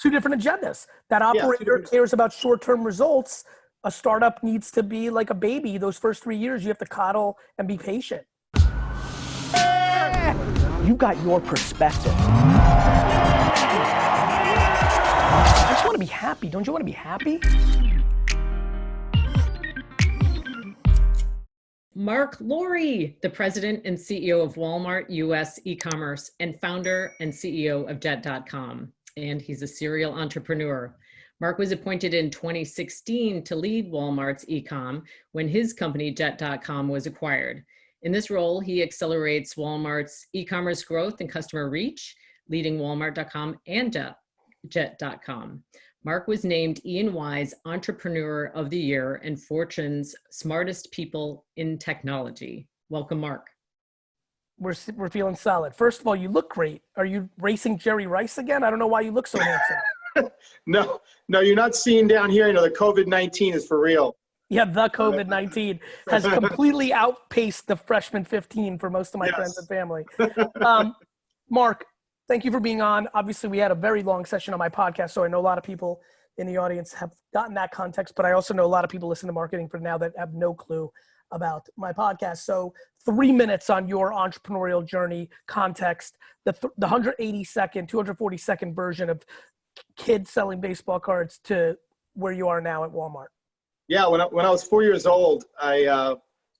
Two different agendas. That Yeah, operator cares about short-term results. A startup needs to be like a baby. Those first 3 years, you have to coddle and be patient. You got your perspective. I just want to be happy. Don't you want to be happy? Marc Lore, the president and CEO of Walmart US e-commerce and founder and CEO of Jet.com. And he's a serial entrepreneur. Marc was appointed in 2016 to lead Walmart's e-com when his company Jet.com was acquired. In this role, he accelerates Walmart's e-commerce growth and customer reach, leading Walmart.com and Jet.com. Marc was named E&Y's Entrepreneur of the Year and Fortune's Smartest People in Technology. Welcome, Marc. We're feeling solid. First of all, you look great. Are you racing Jerry Rice again? I don't know why you look so handsome. No, you're not seeing down here. You know, the COVID-19 is for real. Yeah, the COVID-19 has completely outpaced the freshman 15 for most of my friends and family. Marc, thank you for being on. Obviously, we had a very long session on my podcast, so I know a lot of people in the audience have gotten that context, but I also know a lot of people listen to Marketing for Now that have no clue about my podcast. So 3 minutes on your entrepreneurial journey, context, the 180-second, 240-second version of kids selling baseball cards to where you are now at Walmart. Yeah, when I was 4 years old,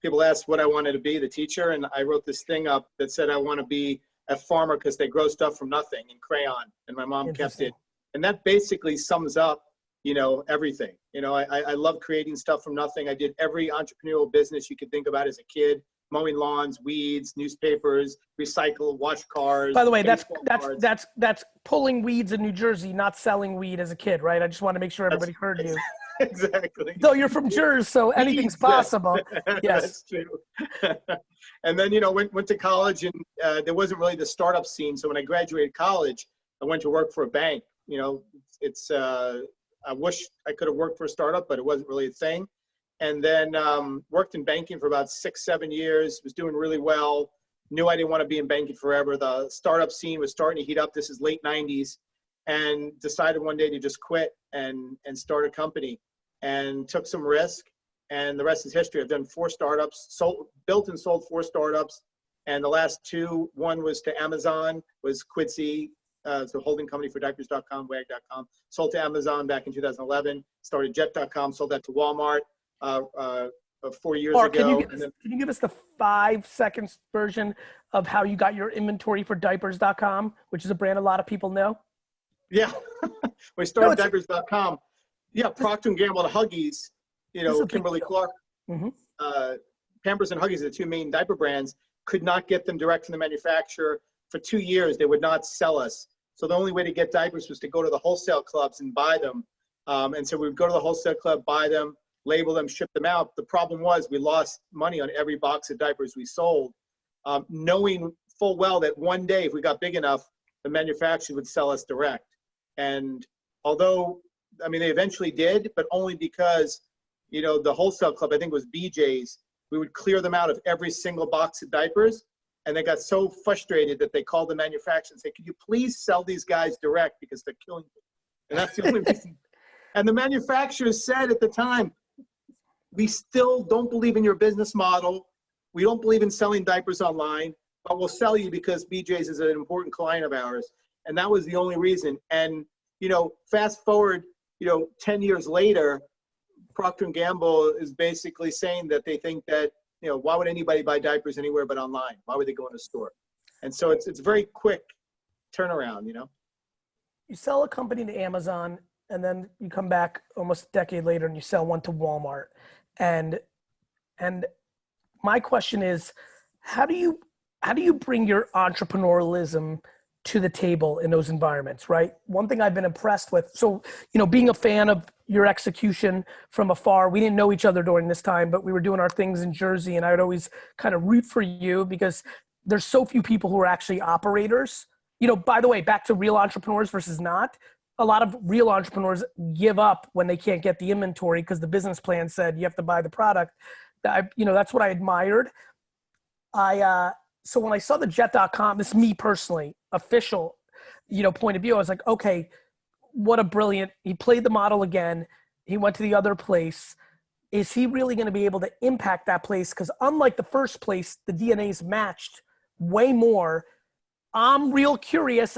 people asked what I wanted to be, the teacher, and I wrote this thing up that said I want to be a farmer because they grow stuff from nothing in crayon, and my mom kept it. And that basically sums up, you know, everything. You know, I love creating stuff from nothing. I did every entrepreneurial business you could think about as a kid: mowing lawns, weeds, newspapers, recycle, wash cars. By the way, that's pulling weeds in New Jersey, not selling weed as a kid, right? I just want to make sure everybody heard you. Exactly. Though you're from Jersey, so anything's possible. Yes. That's true. And then, you know, went to college, and there wasn't really the startup scene. So when I graduated college, I went to work for a bank. You know, I wish I could have worked for a startup, but it wasn't really a thing. And then worked in banking for about 6-7 years, was doing really well. Knew I didn't want to be in banking forever. The startup scene was starting to heat up. This is late 90s. And decided one day to just quit and start a company, and took some risk, and the rest is history. I've done 4 startups, built and sold 4 startups, and the last 2, one was to Amazon, was Quidsi, it's a holding company for Diaperscom, Wag.com, sold to Amazon back in 2011, started Jet.com, sold that to Walmart 4 years Marc, ago. Can you give us the 5 seconds version of how you got your inventory for Diapers.com, which is a brand a lot of people know? Yeah, we started Diapers.com. Yeah, Procter & Gamble, the Huggies, you know, Kimberly-Clark, Pampers and Huggies are the 2 main diaper brands, could not get them direct from the manufacturer. For 2 years, they would not sell us. So the only way to get diapers was to go to the wholesale clubs and buy them. And so we would go to the wholesale club, buy them, label them, ship them out. The problem was we lost money on every box of diapers we sold, knowing full well that one day, if we got big enough, the manufacturer would sell us direct. And although, I mean, they eventually did, but only because, you know, the wholesale club, I think it was BJ's, we would clear them out of every single box of diapers. And they got so frustrated that they called the manufacturer and said, "Could you please sell these guys direct because they're killing me?" And that's the only reason. And the manufacturers said at the time, "We still don't believe in your business model. We don't believe in selling diapers online, but we'll sell you because BJ's is an important client of ours." And that was the only reason. And, you know, fast forward, you know, 10 years later, Procter & Gamble is basically saying that they think that, you know, why would anybody buy diapers anywhere but online? Why would they go in a store? And so it's very quick turnaround, you know? You sell a company to Amazon, and then you come back almost a decade later and you sell one to Walmart. And my question is, how do you bring your entrepreneurialism to the table in those environments, right? One thing I've been impressed with, so, you know, being a fan of your execution from afar, we didn't know each other during this time, but we were doing our things in Jersey, and I would always kind of root for you because there's so few people who are actually operators. You know, by the way, back to real entrepreneurs versus not, a lot of real entrepreneurs give up when they can't get the inventory because the business plan said you have to buy the product. You know, that's what I admired. So when I saw the Jet.com, this is me personally, official, you know, point of view, I was like, okay, what a brilliant, he played the model again. He went to the other place. Is he really going to be able to impact that place? Because unlike the first place, the DNA is matched way more. I'm real curious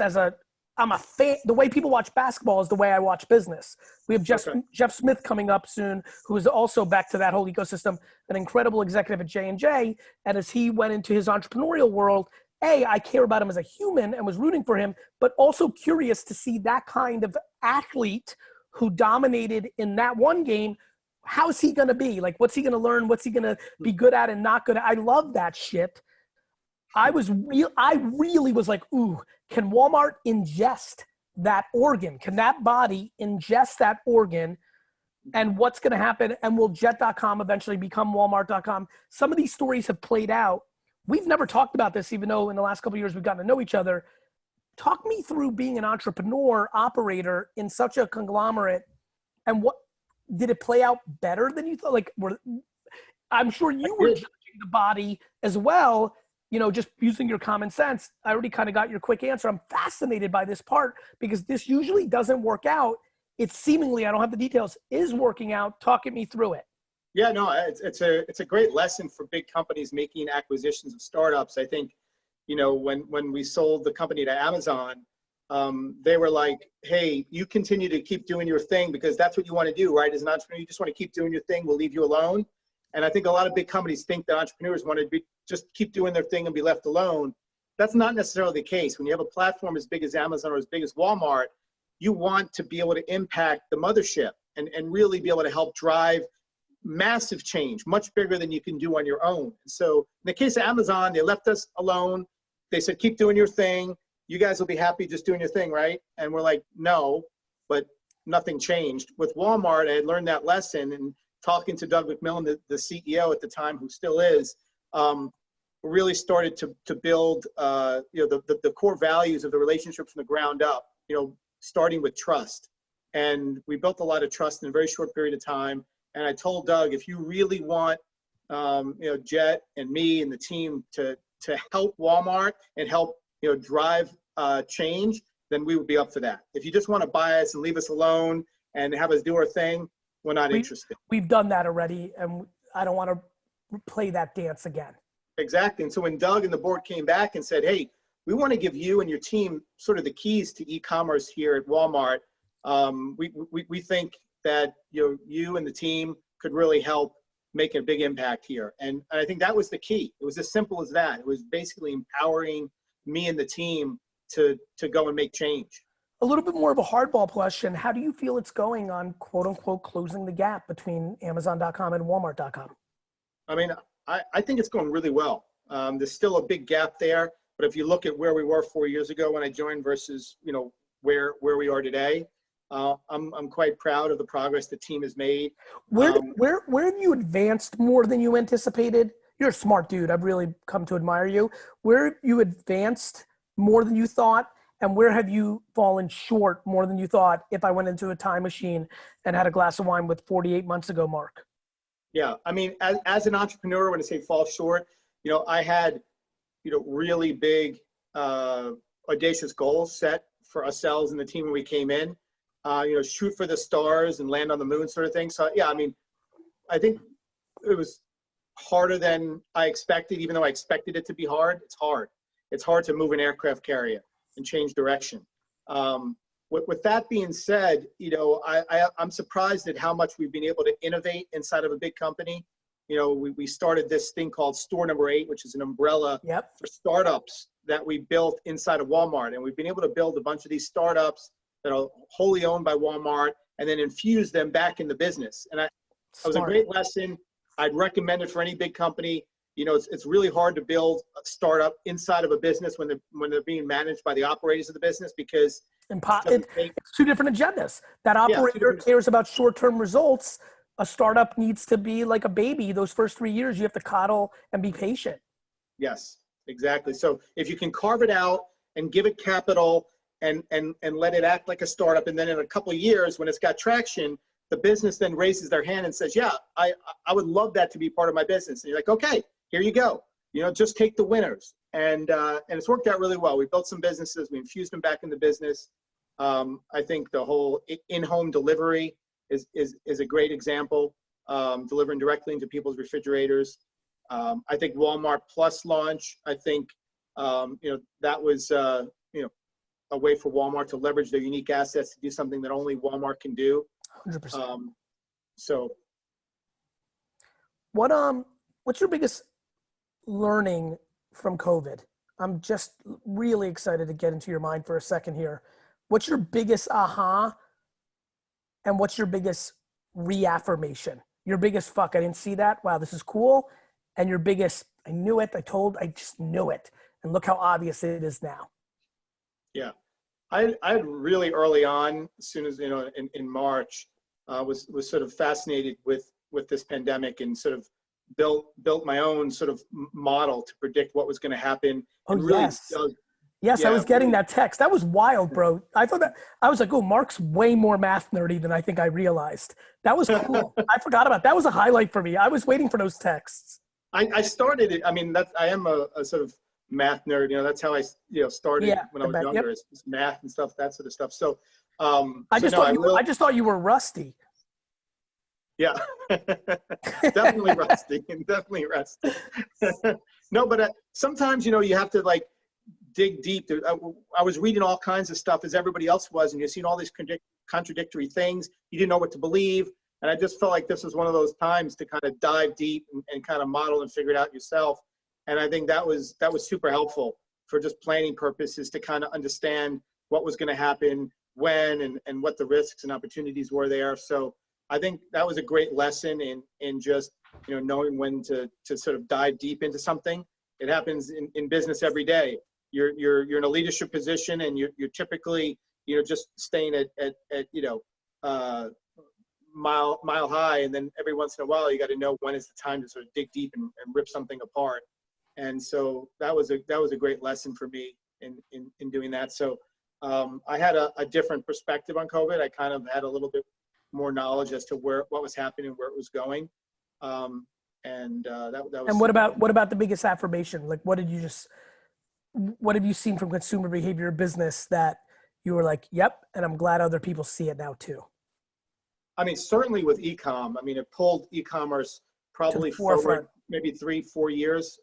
I'm a fan. The way people watch basketball is the way I watch business. We have Jeff Smith coming up soon, who is also back to that whole ecosystem, an incredible executive at J&J. And as he went into his entrepreneurial world, I care about him as a human and was rooting for him, but also curious to see that kind of athlete who dominated in that one game. How's he going to be? Like, what's he going to learn? What's he going to be good at and not good at? I love that shit. I really was like, ooh, can Walmart ingest that organ? Can that body ingest that organ? And what's going to happen? And will Jet.com eventually become Walmart.com? Some of these stories have played out. We've never talked about this, even though in the last couple of years we've gotten to know each other. Talk me through being an entrepreneur operator in such a conglomerate, and what did it play out better than you thought? Like, I'm sure you were judging the body as well. You know, just using your common sense. I already kind of got your quick answer. I'm fascinated by this part because this usually doesn't work out. It's seemingly, I don't have the details, is working out. Talk me through it. Yeah, no, it's a great lesson for big companies making acquisitions of startups. I think, you know, when we sold the company to Amazon, they were like, hey, you continue to keep doing your thing because that's what you want to do, right? As an entrepreneur, you just want to keep doing your thing. We'll leave you alone. And I think a lot of big companies think that entrepreneurs want to just keep doing their thing and be left alone. That's not necessarily the case. When you have a platform as big as Amazon or as big as Walmart, you want to be able to impact the mothership and really be able to help drive massive change, much bigger than you can do on your own. So in the case of Amazon, they left us alone. They said, keep doing your thing. You guys will be happy just doing your thing, right? And we're like, no, but nothing changed. With Walmart, I had learned that lesson, and talking to Doug McMillon, the CEO at the time, who still is, really started to build you know, the core values of the relationship from the ground up, you know, starting with trust. And we built a lot of trust in a very short period of time. And I told Doug, if you really want you know, Jet and me and the team to help Walmart and help, you know, drive change, then we would be up for that. If you just want to buy us and leave us alone and have us do our thing, we're not interested. We've done that already, and I don't want to play that dance again. Exactly. And so when Doug and the board came back and said, hey, we want to give you and your team sort of the keys to e-commerce here at Walmart, we think that, you know, you and the team could really help make a big impact here. And I think that was the key. It was as simple as that. It was basically empowering me and the team to go and make change. A little bit more of a hardball question. How do you feel it's going on, quote unquote, closing the gap between Amazon.com and Walmart.com? I mean, I think it's going really well. There's still a big gap there, but if you look at where we were 4 years ago when I joined versus, you know, where we are today, I'm quite proud of the progress the team has made. Where have you advanced more than you anticipated? You're a smart dude. I've really come to admire you. Where have you advanced more than you thought? And where have you fallen short more than you thought if I went into a time machine and had a glass of wine with 48 months ago, Mark? Yeah, I mean, as an entrepreneur, when I say fall short, you know, I had, you know, really big, audacious goals set for ourselves and the team when we came in, you know, shoot for the stars and land on the moon sort of thing. So yeah, I mean, I think it was harder than I expected, even though I expected it to be hard. It's hard. It's hard to move an aircraft carrier and change direction. With that being said, you know, I'm surprised at how much we've been able to innovate inside of a big company. You know, we started this thing called Store Number 8, which is an umbrella for startups that we built inside of Walmart. And we've been able to build a bunch of these startups that are wholly owned by Walmart and then infuse them back in the business. And it was a great lesson. I'd recommend it for any big company. You know, it's really hard to build a startup inside of a business when they're being managed by the operators of the business, because it's two different agendas. That operator cares about short-term results. A startup needs to be like a baby. Those first 3 years, you have to coddle and be patient. Yes, exactly. So if you can carve it out and give it capital and let it act like a startup, and then in a couple of years when it's got traction, the business then raises their hand and says, yeah, I would love that to be part of my business. And you're like, okay, here you go. You know, just take the winners. And it's worked out really well. We built some businesses, we infused them back in the business. I think the whole in-home delivery is a great example, delivering directly into people's refrigerators. I think Walmart Plus launch, I think, that was, a way for Walmart to leverage their unique assets to do something that only Walmart can do. 100%. So what's your biggest learning from COVID? I'm just really excited to get into your mind for a second here. What's your biggest aha and what's your biggest reaffirmation? Your biggest fuck, I didn't see that. Wow, this is cool. And your biggest, I knew it. I just knew it. And look how obvious it is now. yeah, I really early on, as soon as, in March, was sort of fascinated with this pandemic and sort of built my own sort of model to predict what was going to happen. Oh, and really, yes. Yes, I was getting that text. That was wild, bro. I thought that, I was like, oh, Mark's way more math nerdy than I think I realized. That was cool. I forgot about that. That was a highlight for me. I was waiting for those texts. I started it. I mean, I am a sort of math nerd. That's how I, started when I was younger. It's math and stuff, that sort of stuff. So, I just thought you were rusty. Yeah, definitely rusty. Definitely rusty. No, but sometimes, you have to like dig deep. I was reading all kinds of stuff as everybody else was, and you're seeing all these contradictory things. You didn't know what to believe. And I just felt like this was one of those times to kind of dive deep and kind of model and figure it out yourself. And I think that was super helpful for just planning purposes to kind of understand what was going to happen, when, and what the risks and opportunities were there. So I think that was a great lesson in just, knowing when to sort of dive deep into something. It happens in business every day. You're in a leadership position and you're typically, just staying at mile high. And then every once in a while, you got to know when is the time to sort of dig deep and rip something apart. And so that was a great lesson for me in doing that. So I had a different perspective on COVID. I kind of had a little bit more knowledge as to what was happening, where it was going. That was. And what about the biggest affirmation? Like, what have you seen from consumer behavior business that you were like, yep, and I'm glad other people see it now too? I mean, certainly with e-com, it pulled e-commerce probably forward maybe 3-4 years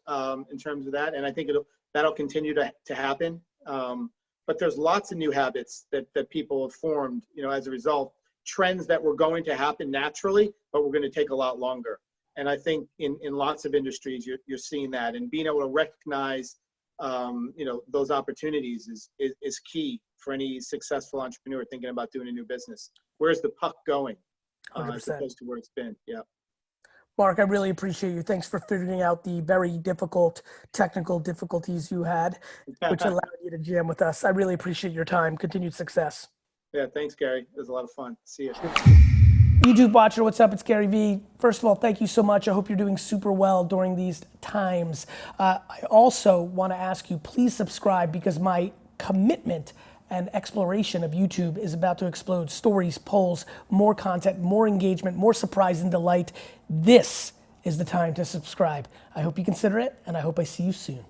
in terms of that. And I think that'll continue to happen. But there's lots of new habits that people have formed, as a result, trends that were going to happen naturally, but we're going to take a lot longer. And I think in lots of industries, you're seeing that, and being able to recognize, those opportunities is key for any successful entrepreneur thinking about doing a new business. Where's the puck going, as opposed to where it's been? Yeah. Mark, I really appreciate you. Thanks for figuring out the very difficult technical difficulties you had, which allowed you to jam with us. I really appreciate your time. Continued success. Yeah, thanks, Gary. It was a lot of fun. See you. YouTube watcher, what's up? It's Garyvee. First of all, thank you so much. I hope you're doing super well during these times. I also want to ask you, please subscribe, because my commitment and exploration of YouTube is about to explode. Stories, polls, more content, more engagement, more surprise and delight. This is the time to subscribe. I hope you consider it, and I hope I see you soon.